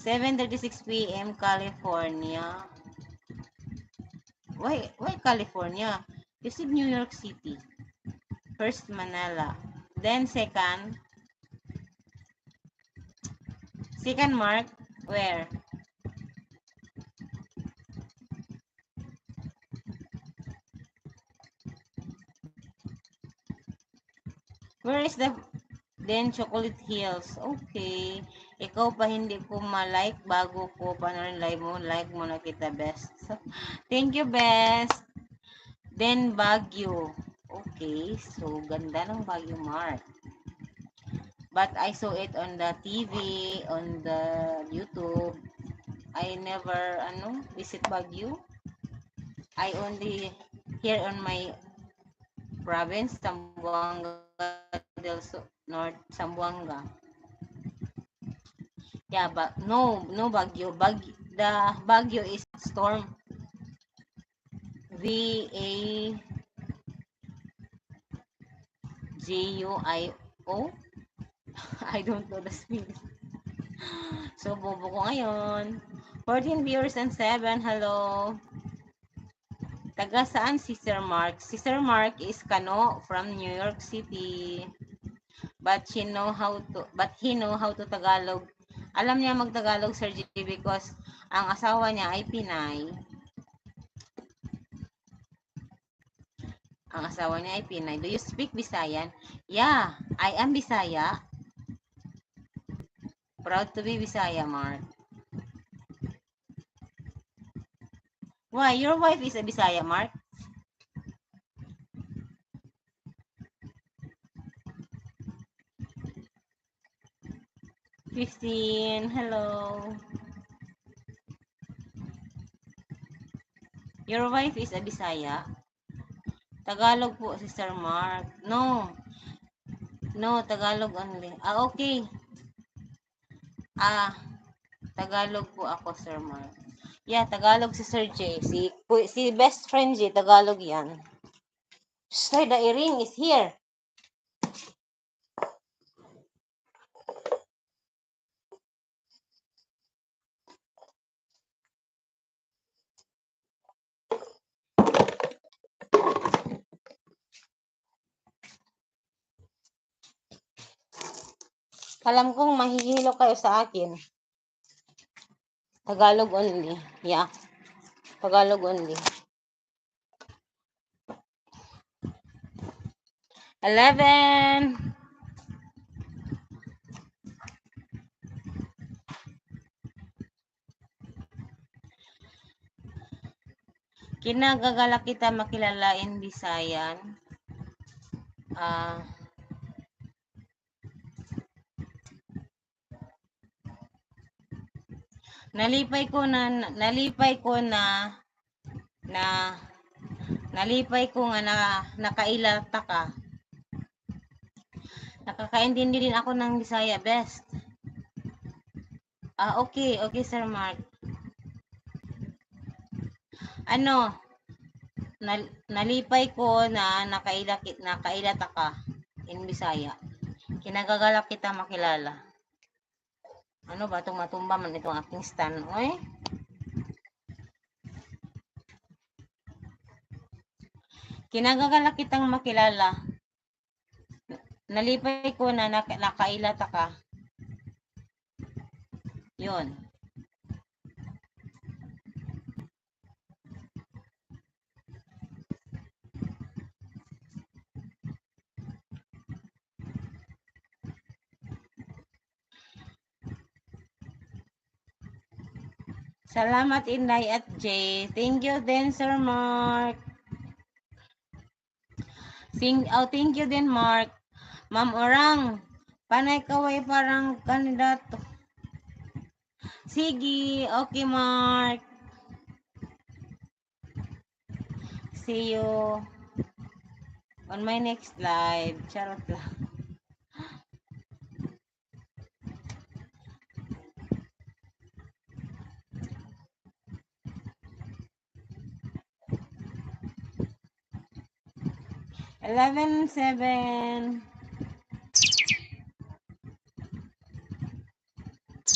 7:36 p.m. California. Why California? You said New York City. First, Manila. Then, second Mark, where? Where is the, then Chocolate Hills. Okay. Ikaw pa hindi ko ma-like bago ko panoorin live mo. Like mo na kita, best. So, thank you, best. Then, Baguio. Okay. So, ganda ng Baguio, Mark. But I saw it on the TV, on the YouTube. I never, visit Baguio. I only here on my province, Zamboanga del North, Zamboanga. Yeah, but no Baguio. The Baguio is storm. Vaguio. I don't know the spelling. So, bobo ko ngayon. 14 viewers and 7. Hello. Taga saan si Sir Mark? Si Sir Mark is Kano from New York City. But he know how to Tagalog. Alam niya mag-Tagalog, Sir G, because ang asawa niya ay Pinay. Ang asawa niya ay Pinay. Do you speak Visayan? Yeah, I am Bisaya. Proud to be Bisaya, Mark. Why? Your wife is a Bisaya, Mark? Hello. Your wife is a Bisaya? Tagalog po, Sister Mark. No, Tagalog only. Okay. Tagalog po ako, Sir Mark. Yeah, Tagalog si Sir J. Si best friend J, Tagalog yan. Sir, the earring is here. Alam kong mahihilo kayo sa akin. Tagalog only. Yeah. Tagalog only. 11. Kinagagala kita makilalain Bisayan. Nalipay ko nga na nakailata ka. Nakakaintindi din ako ng Bisaya, best. Okay, Sir Mark. Nalipay ko na nakailata ka in Bisaya. Kinagagalak kita makilala. Ano ba itong matumba man itong aking stand? Oy? Kinagagalak kitang makilala. Nalipay ko na nakailata ka. Yun. Salamat, Inday at Jay. Thank you din, Sir Mark. Thank you din, Mark. Ma'am Orang, panay kaway parang kandidato. Sige, okay, Mark. See you on my next live. Charot lang. Eleven, 7.